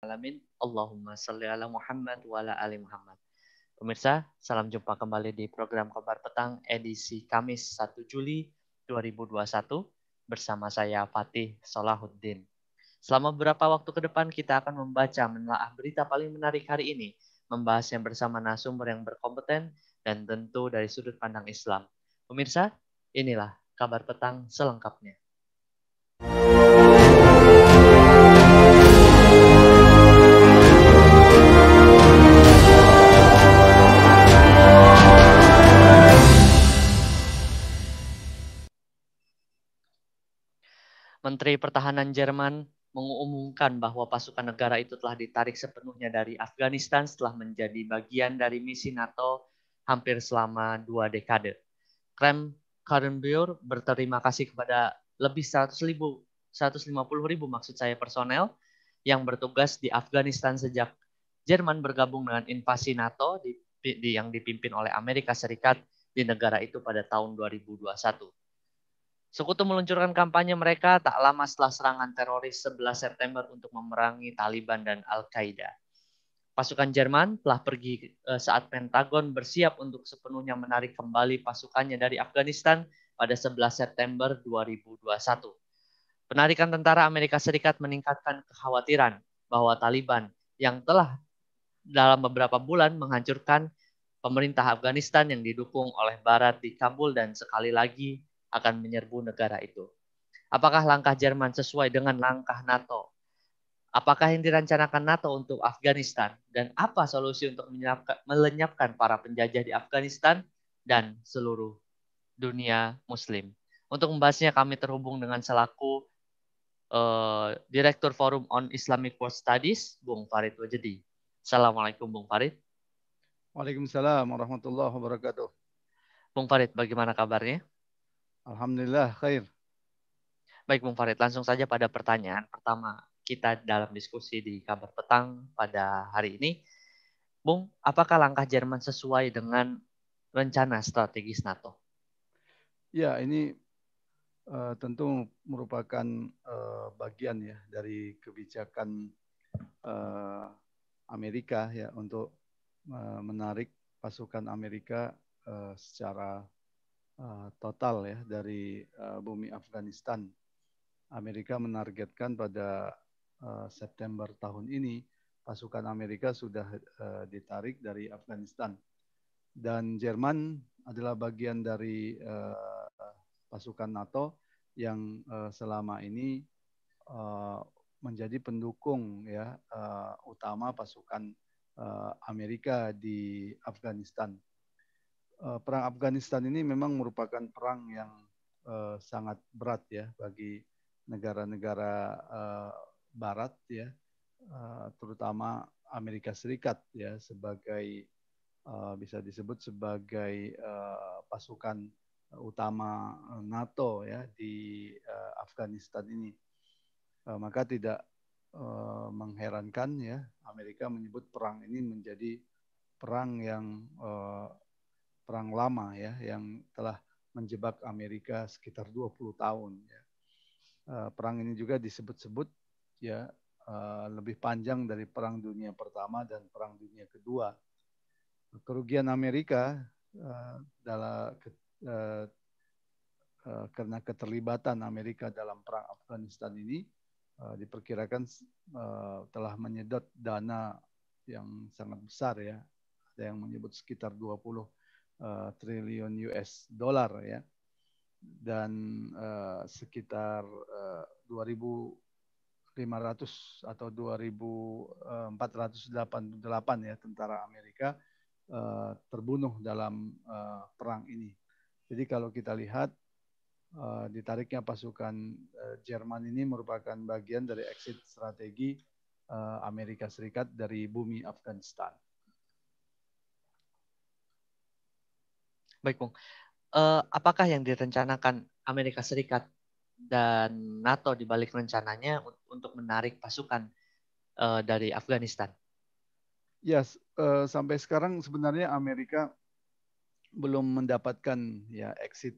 alamin. Allahumma salli ala Muhammad wa ala ali Muhammad. Pemirsa, salam jumpa kembali di program Kabar Petang edisi Kamis 1 Juli 2021 bersama saya Fatih Solahuddin. Selama beberapa waktu ke depan kita akan membaca menelaah berita paling menarik hari ini, membahasnya bersama narasumber yang berkompeten dan tentu dari sudut pandang Islam. Pemirsa, inilah Kabar Petang selengkapnya. Menteri Pertahanan Jerman mengumumkan bahwa pasukan negara itu telah ditarik sepenuhnya dari Afghanistan setelah menjadi bagian dari misi NATO hampir selama 2 dekade. Krem Karrenbauer berterima kasih kepada lebih 150.000 maksud saya personel yang bertugas di Afghanistan sejak Jerman bergabung dengan invasi NATO yang dipimpin oleh Amerika Serikat di negara itu pada tahun 2021. Sekutu meluncurkan kampanye mereka tak lama setelah serangan teroris 11 September untuk memerangi Taliban dan Al-Qaeda. Pasukan Jerman telah pergi saat Pentagon bersiap untuk sepenuhnya menarik kembali pasukannya dari Afghanistan pada 11 September 2021. Penarikan tentara Amerika Serikat meningkatkan kekhawatiran bahwa Taliban yang telah dalam beberapa bulan menghancurkan pemerintah Afghanistan yang didukung oleh Barat di Kabul dan sekali lagi akan menyerbu negara itu. Apakah langkah Jerman sesuai dengan langkah NATO? Apakah yang dirancanakan NATO untuk Afghanistan? Dan apa solusi untuk melenyapkan para penjajah di Afghanistan dan seluruh dunia Muslim? Untuk membahasnya kami terhubung dengan selaku Direktur Forum on Islamic World Studies, Bung Farid Wajedi. Assalamualaikum Bung Farid. Waalaikumsalam warahmatullahi wabarakatuh. Bung Farid, bagaimana kabarnya? Alhamdulillah, khair. Baik Bung Farid, langsung saja pada pertanyaan pertama kita dalam diskusi di Kabar Petang pada hari ini. Bung, apakah langkah Jerman sesuai dengan rencana strategis NATO? Ya, ini tentu merupakan bagian ya dari kebijakan Amerika ya untuk menarik pasukan Amerika secara total ya dari bumi Afghanistan. Amerika menargetkan pada September tahun ini pasukan Amerika sudah ditarik dari Afghanistan. Dan Jerman adalah bagian dari pasukan NATO yang selama ini menjadi pendukung ya utama pasukan Amerika di Afghanistan. Perang Afghanistan ini memang merupakan perang yang sangat berat ya bagi negara-negara Barat ya, terutama Amerika Serikat ya sebagai bisa disebut sebagai pasukan utama NATO ya di Afghanistan ini. Maka tidak mengherankan ya Amerika menyebut perang ini menjadi perang yang perang lama ya yang telah menjebak Amerika sekitar 20 tahun ya. Perang ini juga disebut-sebut ya lebih panjang dari Perang Dunia Pertama dan Perang Dunia Kedua. Kerugian Amerika karena keterlibatan Amerika dalam perang Afghanistan ini diperkirakan telah menyedot dana yang sangat besar ya. Ada yang menyebut sekitar 20 triliun US dollar ya. Dan sekitar 2.500 atau 2.488 ya tentara Amerika terbunuh dalam perang ini. Jadi kalau kita lihat ditariknya pasukan Jerman ini merupakan bagian dari exit strategi Amerika Serikat dari bumi Afghanistan. Baik Bung, apakah yang direncanakan Amerika Serikat dan NATO di balik rencananya untuk menarik pasukan dari Afghanistan? Ya, sampai sekarang sebenarnya Amerika belum mendapatkan ya exit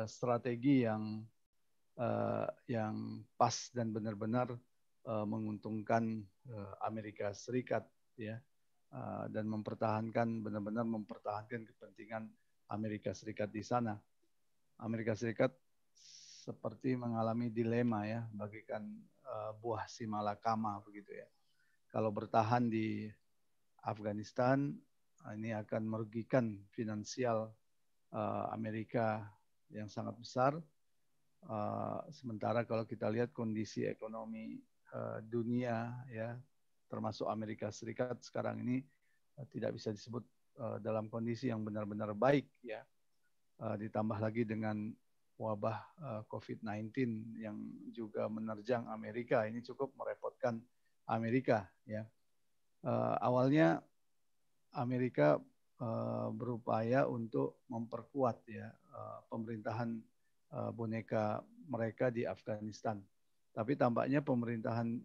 strategi yang pas dan benar-benar menguntungkan Amerika Serikat, ya, dan benar-benar mempertahankan kepentingan Amerika Serikat di sana. Amerika Serikat seperti mengalami dilema, ya, bagaikan buah si malakama begitu, ya. Kalau bertahan di Afghanistan, ini akan merugikan finansial Amerika yang sangat besar. Sementara kalau kita lihat kondisi ekonomi dunia, ya, termasuk Amerika Serikat sekarang ini tidak bisa disebut dalam kondisi yang benar-benar baik, ya. Ditambah lagi dengan wabah COVID-19 yang juga menerjang Amerika, ini cukup merepotkan Amerika, ya. Awalnya Amerika berupaya untuk memperkuat, ya, pemerintahan boneka mereka di Afghanistan. Tapi tampaknya pemerintahan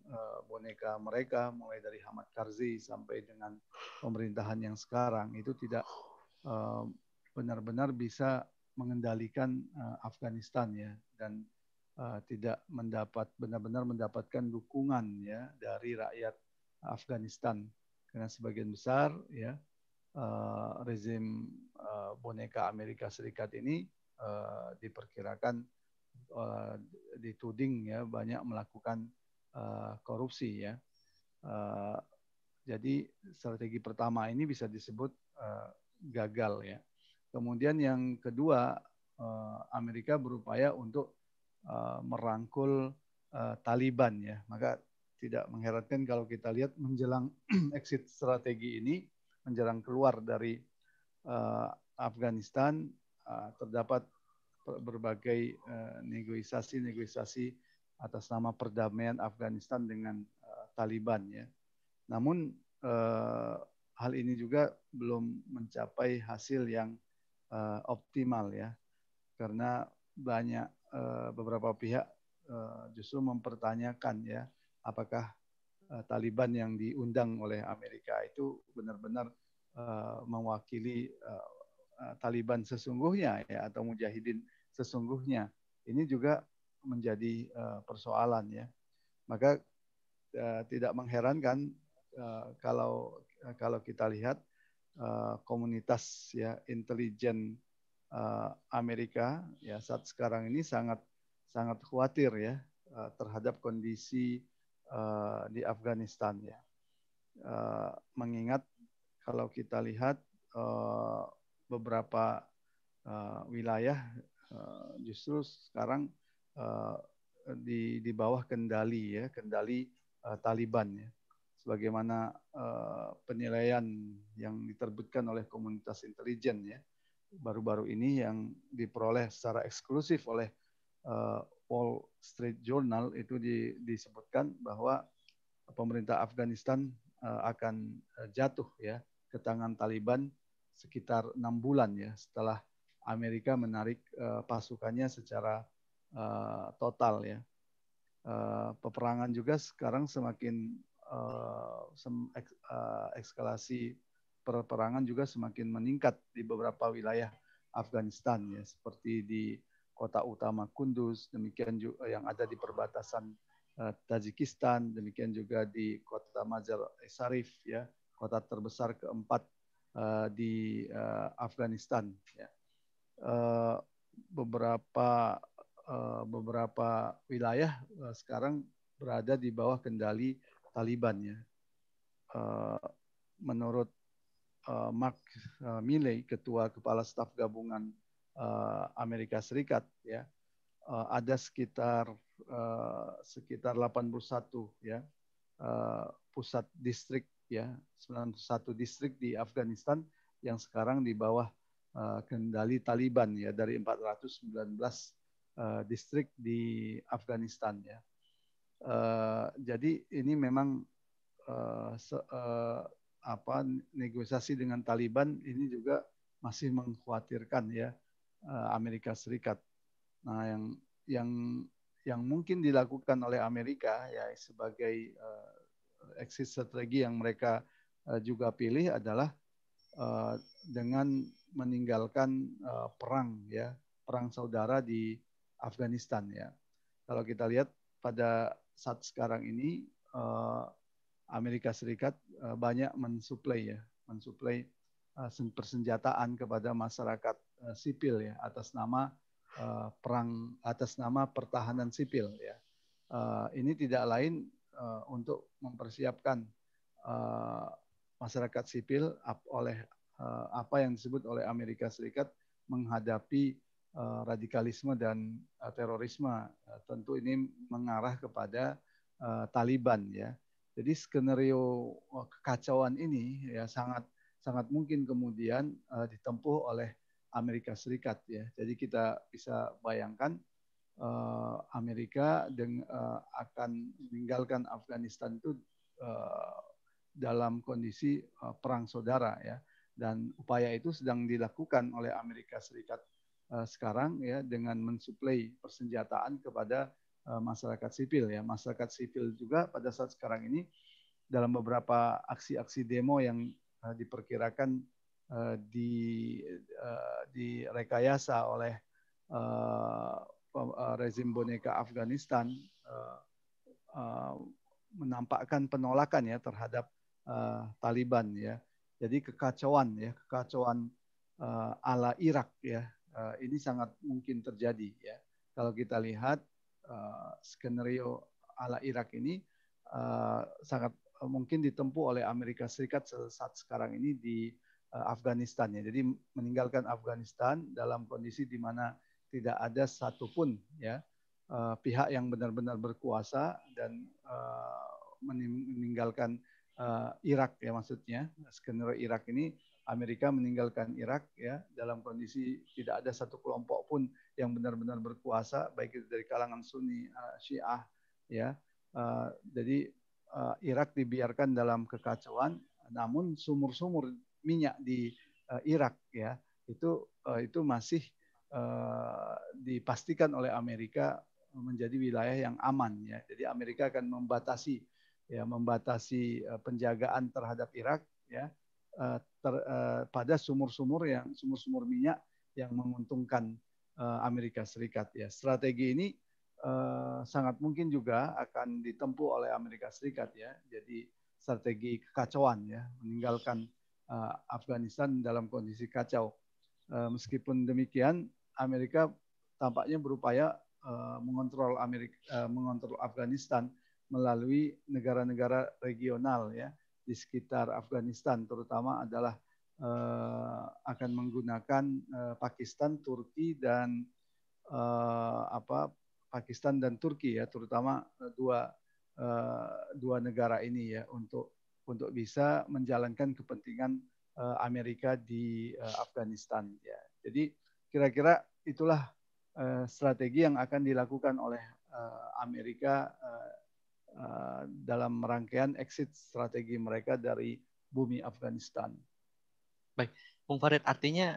boneka mereka mulai dari Hamid Karzai sampai dengan pemerintahan yang sekarang itu tidak benar-benar bisa mengendalikan Afghanistan, ya, dan tidak benar-benar mendapatkan dukungan, ya, dari rakyat Afghanistan, karena sebagian besar, ya, rezim boneka Amerika Serikat ini diperkirakan dituding, ya, banyak melakukan korupsi, ya. Jadi strategi pertama ini bisa disebut gagal, ya. Kemudian yang kedua, Amerika berupaya untuk merangkul Taliban, ya. Maka tidak mengherankan kalau kita lihat menjelang exit strategi ini, menjelang keluar dari Afghanistan, terdapat berbagai negosiasi atas nama perdamaian Afghanistan dengan Taliban, ya. Namun hal ini juga belum mencapai hasil yang optimal, ya, karena banyak beberapa pihak justru mempertanyakan, ya, apakah Taliban yang diundang oleh Amerika itu benar-benar mewakili Taliban sesungguhnya, ya, atau mujahidin sesungguhnya. Ini juga menjadi persoalan, ya. Maka tidak mengherankan kalau kita lihat komunitas, ya, intelijen Amerika, ya, saat sekarang ini sangat khawatir, ya, terhadap kondisi di Afghanistan, ya. Mengingat kalau kita lihat beberapa wilayah justru sekarang di bawah kendali, ya, kendali Taliban, ya. Sebagaimana penilaian yang diterbitkan oleh komunitas intelijen, ya, baru-baru ini yang diperoleh secara eksklusif oleh Wall Street Journal, itu disebutkan bahwa pemerintah Afghanistan akan jatuh, ya, ke tangan Taliban sekitar 6 bulan, ya, setelah Amerika menarik pasukannya secara total, ya. Peperangan juga sekarang semakin eskalasi peperangan juga semakin meningkat di beberapa wilayah Afghanistan, ya, seperti di kota utama Kunduz, demikian juga yang ada di perbatasan Tajikistan, demikian juga di kota Mazar-e-Sharif, ya, kota terbesar keempat di Afghanistan, ya. Beberapa wilayah sekarang berada di bawah kendali Taliban, ya. Menurut Mark Milley, ketua kepala staf gabungan Amerika Serikat, ya, ada sekitar 81, ya, pusat distrik, ya, 91 distrik di Afghanistan yang sekarang di bawah kendali Taliban, ya, dari 419 distrik di Afghanistan, ya. Jadi ini memang negosiasi dengan Taliban ini juga masih mengkhawatirkan, ya, Amerika Serikat. Nah, yang mungkin dilakukan oleh Amerika, ya, sebagai exit strategi yang mereka juga pilih adalah dengan meninggalkan perang, ya, perang saudara di Afghanistan, ya. Kalau kita lihat pada saat sekarang ini Amerika Serikat banyak mensuplai persenjataan kepada masyarakat sipil ya atas nama perang, atas nama pertahanan sipil ya. Ini tidak lain untuk mempersiapkan masyarakat sipil oleh apa yang disebut oleh Amerika Serikat menghadapi radikalisme dan terorisme. Tentu ini mengarah kepada Taliban ya. Jadi skenario kekacauan ini ya sangat mungkin kemudian ditempuh oleh Amerika Serikat ya. Jadi kita bisa bayangkan Amerika akan meninggalkan Afghanistan itu dalam kondisi perang saudara ya. Dan upaya itu sedang dilakukan oleh Amerika Serikat sekarang ya dengan mensuplai persenjataan kepada masyarakat sipil ya. Masyarakat sipil juga pada saat sekarang ini dalam beberapa aksi-aksi demo yang diperkirakan direkayasa oleh rezim boneka Afghanistan menampakkan penolakan ya terhadap Taliban ya. Jadi kekacauan ala Irak ya. Ini sangat mungkin terjadi ya. Kalau kita lihat skenario ala Irak ini sangat mungkin ditempuh oleh Amerika Serikat saat sekarang ini di Afghanistan ya. Jadi meninggalkan Afghanistan dalam kondisi di mana tidak ada satupun ya pihak yang benar-benar berkuasa dan meninggalkan Irak ya maksudnya. Skenario Irak ini Amerika meninggalkan Irak ya dalam kondisi tidak ada satu kelompok pun yang benar-benar berkuasa baik itu dari kalangan Sunni, Syiah ya. Jadi Irak dibiarkan dalam kekacauan, namun sumur-sumur minyak di Irak ya itu masih dipastikan oleh Amerika menjadi wilayah yang aman ya. Jadi Amerika akan membatasi penjagaan terhadap Irak ya pada sumur-sumur minyak yang menguntungkan Amerika Serikat ya. Strategi ini sangat mungkin juga akan ditempuh oleh Amerika Serikat ya. Jadi strategi kekacauan ya, meninggalkan Afghanistan dalam kondisi kacau. Meskipun demikian, Amerika tampaknya berupaya mengontrol Afghanistan melalui negara-negara regional ya di sekitar Afghanistan, terutama adalah akan menggunakan Pakistan, Turki dan Pakistan dan Turki ya, terutama dua negara ini ya untuk bisa menjalankan kepentingan Amerika di Afghanistan ya. Jadi kira-kira itulah strategi yang akan dilakukan oleh Amerika dalam rangkaian exit strategi mereka dari bumi Afghanistan. Baik, Bung Farid, artinya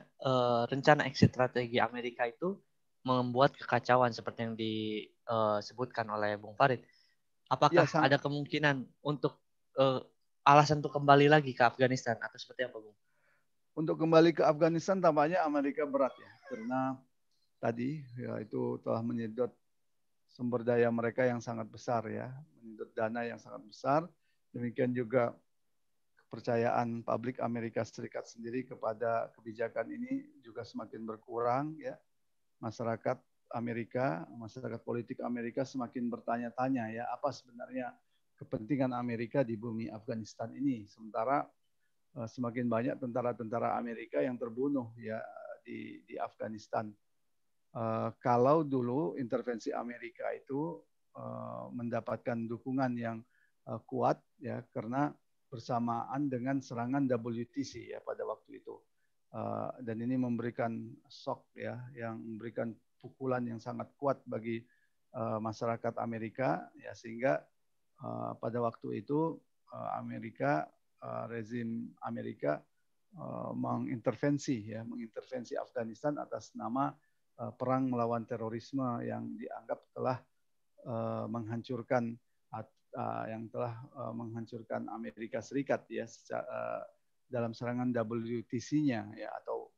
rencana exit strategi Amerika itu membuat kekacauan seperti yang disebutkan oleh Bung Farid. Apakah ada kemungkinan untuk alasan untuk kembali lagi ke Afghanistan atau seperti apa, Bung? Untuk kembali ke Afghanistan tampaknya Amerika berat ya, karena tadi ya itu telah menyedot sumber daya mereka yang sangat besar ya, menyedot dana yang sangat besar. Demikian juga kepercayaan publik Amerika Serikat sendiri kepada kebijakan ini juga semakin berkurang ya. Masyarakat Amerika, masyarakat politik Amerika semakin bertanya-tanya ya, apa sebenarnya kepentingan Amerika di bumi Afghanistan ini. Sementara semakin banyak tentara-tentara Amerika yang terbunuh ya di Afghanistan. Kalau dulu intervensi Amerika itu mendapatkan dukungan yang kuat ya karena bersamaan dengan serangan WTC ya pada waktu itu. Dan ini memberikan shock ya, yang memberikan pukulan yang sangat kuat bagi masyarakat Amerika ya, sehingga pada waktu itu rezim Amerika mengintervensi Afghanistan atas nama perang melawan terorisme yang dianggap telah menghancurkan Amerika Serikat ya dalam serangan WTC-nya ya, atau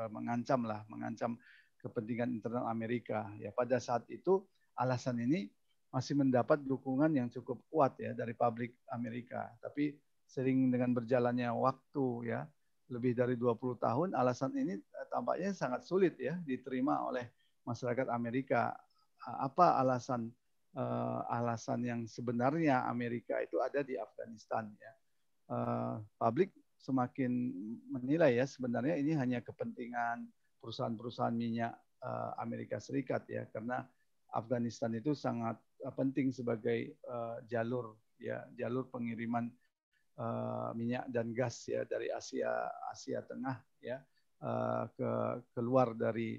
mengancam kepentingan internal Amerika ya. Pada saat itu alasan ini masih mendapat dukungan yang cukup kuat ya dari publik Amerika. Tapi sering dengan berjalannya waktu ya, lebih dari 20 tahun, alasan ini tampaknya sangat sulit ya diterima oleh masyarakat Amerika. Apa alasan yang sebenarnya Amerika itu ada di Afghanistan ya? Publik semakin menilai ya sebenarnya ini hanya kepentingan perusahaan-perusahaan minyak Amerika Serikat ya, karena Afghanistan itu sangat penting sebagai jalur pengiriman minyak dan gas ya dari Asia Tengah ya keluar dari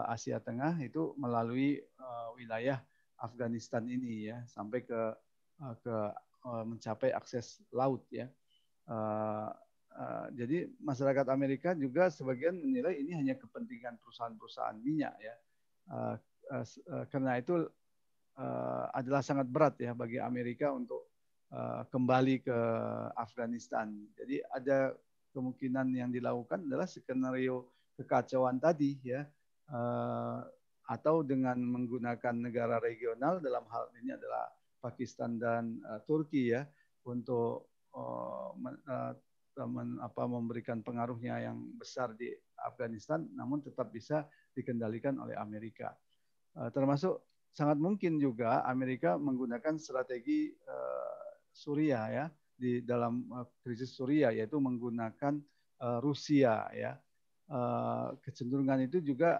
Asia Tengah itu melalui wilayah Afghanistan ini ya sampai ke mencapai akses laut ya. Jadi masyarakat Amerika juga sebagian menilai ini hanya kepentingan perusahaan-perusahaan minyak ya. Karena itu adalah sangat berat ya bagi Amerika untuk kembali ke Afghanistan. Jadi ada kemungkinan yang dilakukan adalah skenario kekacauan tadi ya, atau dengan menggunakan negara regional dalam hal ini adalah Pakistan dan Turki ya untuk memberikan pengaruhnya yang besar di Afghanistan, namun tetap bisa dikendalikan oleh Amerika. Termasuk sangat mungkin juga Amerika menggunakan strategi Suriah ya di dalam krisis Suriah, yaitu menggunakan Rusia ya. Kecenderungan itu juga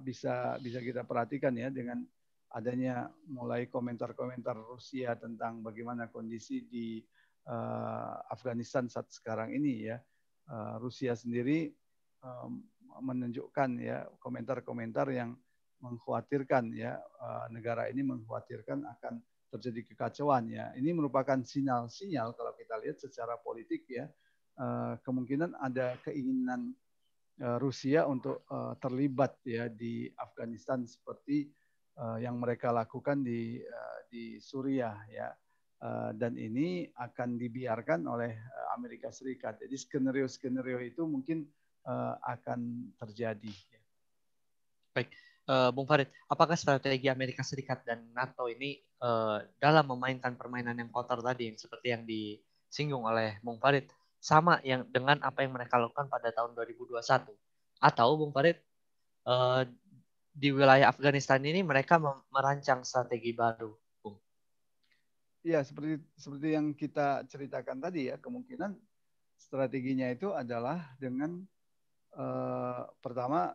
bisa kita perhatikan ya dengan adanya mulai komentar-komentar Rusia tentang bagaimana kondisi di Afghanistan saat sekarang ini ya. Rusia sendiri menunjukkan ya komentar-komentar yang mengkhawatirkan ya negara ini mengkhawatirkan akan terjadi kekacauan ya. Ini merupakan sinyal-sinyal kalau kita lihat secara politik ya, kemungkinan ada keinginan Rusia untuk terlibat ya di Afghanistan seperti yang mereka lakukan di Suriah ya. Dan ini akan dibiarkan oleh Amerika Serikat. Jadi skenario-skenario itu mungkin akan terjadi. Baik, Bung Farid, apakah strategi Amerika Serikat dan NATO ini dalam memainkan permainan yang kotor tadi, yang seperti yang disinggung oleh Bung Farid, sama yang dengan apa yang mereka lakukan pada tahun 2021? Atau Bung Farid, di wilayah Afghanistan ini mereka merancang strategi baru, Bung? Ya, seperti yang kita ceritakan tadi ya, kemungkinan strateginya itu adalah dengan pertama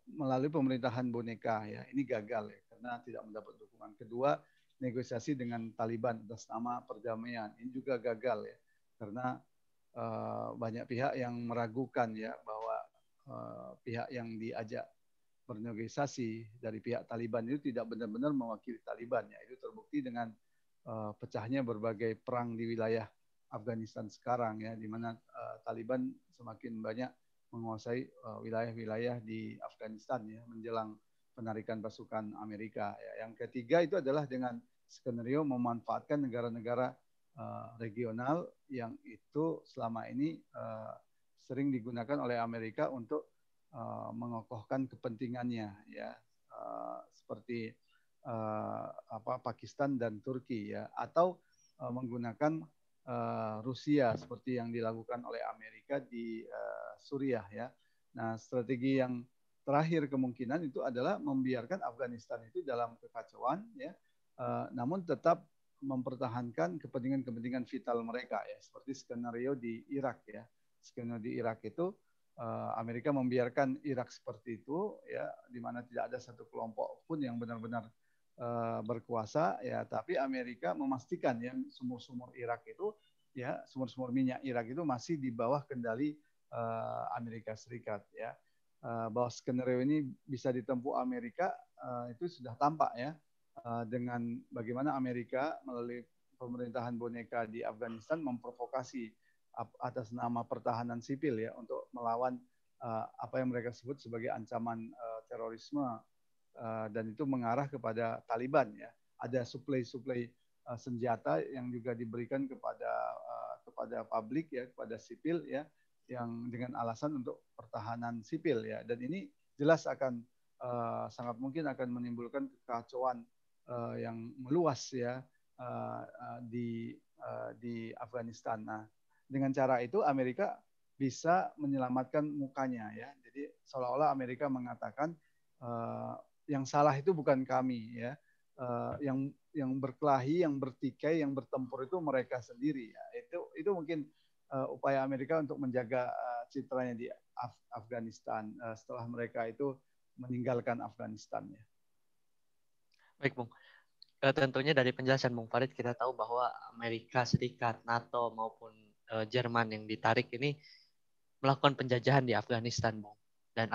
melalui pemerintahan boneka ya, ini gagal ya karena tidak mendapat dukungan. Kedua, negosiasi dengan Taliban atas nama perdamaian, ini juga gagal ya karena banyak pihak yang meragukan ya bahwa pihak yang diajak bernegosiasi dari pihak Taliban itu tidak benar-benar mewakili Taliban ya. Itu terbukti dengan pecahnya berbagai perang di wilayah Afghanistan sekarang ya, di mana Taliban semakin banyak menguasai wilayah-wilayah di Afghanistan ya menjelang penarikan pasukan Amerika. Ya. Yang ketiga itu adalah dengan skenario memanfaatkan negara-negara regional yang itu selama ini sering digunakan oleh Amerika untuk mengokohkan kepentingannya ya, seperti Pakistan dan Turki ya, atau menggunakan Rusia seperti yang dilakukan oleh Amerika di Suriah ya. Nah, strategi yang terakhir kemungkinan itu adalah membiarkan Afghanistan itu dalam kekacauan ya, namun tetap mempertahankan kepentingan-kepentingan vital mereka ya, seperti skenario di Irak ya. Skenario di Irak itu Amerika membiarkan Irak seperti itu ya, di mana tidak ada satu kelompok pun yang benar-benar berkuasa ya, tapi Amerika memastikan ya sumur-sumur Irak itu ya, sumur-sumur minyak Irak itu masih di bawah kendali Amerika Serikat ya. Bahwa skenario ini bisa ditempuh Amerika itu sudah tampak ya, dengan bagaimana Amerika melalui pemerintahan boneka di Afghanistan memprovokasi atas nama pertahanan sipil ya untuk melawan apa yang mereka sebut sebagai ancaman terorisme, dan itu mengarah kepada Taliban ya. Ada suplai senjata yang juga diberikan kepada publik ya, kepada sipil ya, yang dengan alasan untuk pertahanan sipil ya. Dan ini jelas akan sangat mungkin akan menimbulkan kekacauan yang meluas ya di Afghanistan. Nah, dengan cara itu Amerika bisa menyelamatkan mukanya ya. Jadi seolah-olah Amerika mengatakan yang salah itu bukan kami ya. Yang berkelahi, yang bertikai, yang bertempur itu mereka sendiri ya. Itu mungkin upaya Amerika untuk menjaga citranya di Afghanistan setelah mereka itu meninggalkan Afghanistan ya. Baik, Bung. Tentunya dari penjelasan Bung Farid kita tahu bahwa Amerika Serikat, NATO maupun Jerman yang ditarik ini melakukan penjajahan di Afghanistan, Bung. Dan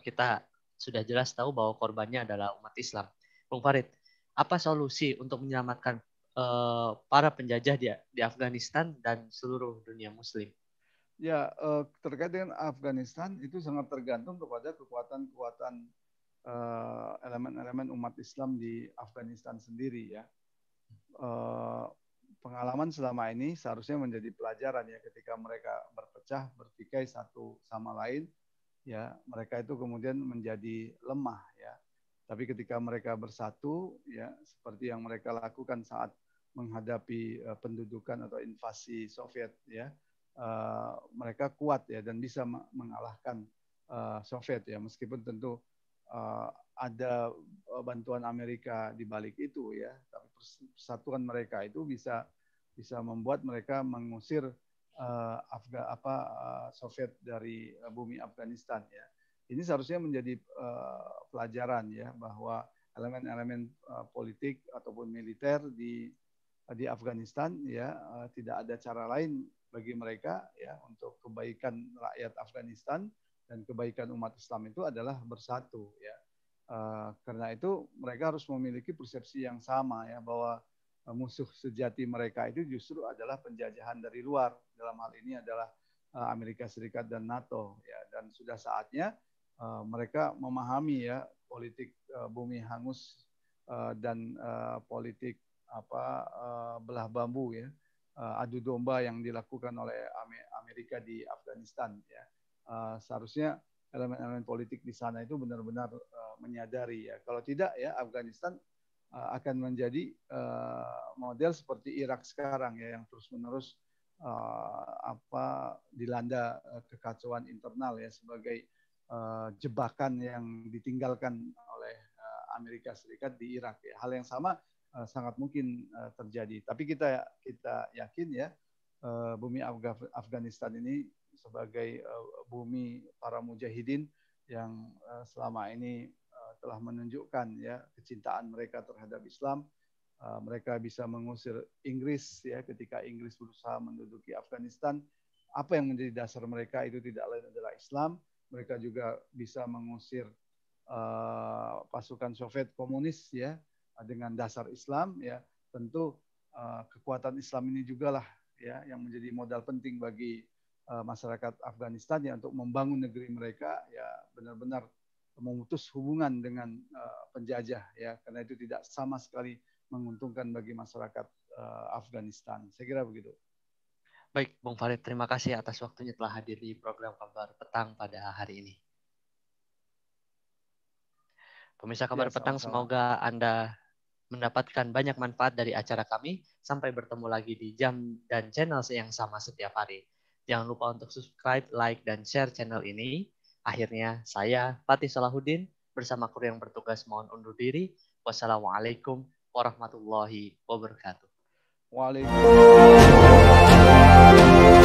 kita sudah jelas tahu bahwa korbannya adalah umat Islam. Bung Farid, apa solusi untuk menyelamatkan para penjajah di Afghanistan dan seluruh dunia Muslim? Ya, terkait dengan Afghanistan itu sangat tergantung kepada kekuatan-kekuatan elemen-elemen umat Islam di Afghanistan sendiri ya. Pengalaman selama ini seharusnya menjadi pelajaran ya ketika mereka berpecah, bertikai satu sama lain, ya mereka itu kemudian menjadi lemah ya. Tapi ketika mereka bersatu, ya seperti yang mereka lakukan saat menghadapi pendudukan atau invasi Soviet ya, mereka kuat ya dan bisa mengalahkan Soviet ya, meskipun tentu ada bantuan Amerika di balik itu ya, tapi persatuan mereka itu bisa membuat mereka mengusir Soviet dari bumi Afghanistan ya. Ini seharusnya menjadi pelajaran ya bahwa elemen-elemen politik ataupun militer di Afghanistan ya tidak ada cara lain bagi mereka ya untuk kebaikan rakyat Afghanistan dan kebaikan umat Islam itu adalah bersatu ya. Karena itu mereka harus memiliki persepsi yang sama ya bahwa musuh sejati mereka itu justru adalah penjajahan dari luar. Dalam hal ini adalah Amerika Serikat dan NATO ya, dan sudah saatnya mereka memahami ya politik bumi hangus dan politik belah bambu ya, adu domba yang dilakukan oleh Amerika di Afghanistan ya. Seharusnya elemen-elemen politik di sana itu benar-benar menyadari ya. Kalau tidak ya Afghanistan akan menjadi model seperti Irak sekarang ya, yang terus-menerus dilanda kekacauan internal ya sebagai jebakan yang ditinggalkan oleh Amerika Serikat di Irak ya. Hal yang sama sangat mungkin terjadi. Tapi kita yakin ya bumi Afghanistan ini sebagai bumi para mujahidin yang selama ini telah menunjukkan ya kecintaan mereka terhadap Islam. Mereka bisa mengusir Inggris ya ketika Inggris berusaha menduduki Afghanistan. Apa yang menjadi dasar mereka itu tidak lain adalah Islam. Mereka juga bisa mengusir pasukan Soviet komunis ya dengan dasar Islam ya. Tentu kekuatan Islam ini juga lah ya yang menjadi modal penting bagi masyarakat Afghanistan ya untuk membangun negeri mereka ya benar-benar memutus hubungan dengan penjajah ya, karena itu tidak sama sekali menguntungkan bagi masyarakat Afghanistan. Saya kira begitu. Baik, Bung Farid, terima kasih atas waktunya telah hadir di program Kabar Petang pada hari ini. Pemirsa Kabar Petang, semoga Anda mendapatkan banyak manfaat dari acara kami. Sampai bertemu lagi di jam dan channel yang sama setiap hari. Jangan lupa untuk subscribe, like, dan share channel ini. Akhirnya, saya Fatih Salahuddin bersama kru yang bertugas mohon undur diri. Wassalamualaikum warahmatullahi wabarakatuh. Waalaikumsalam.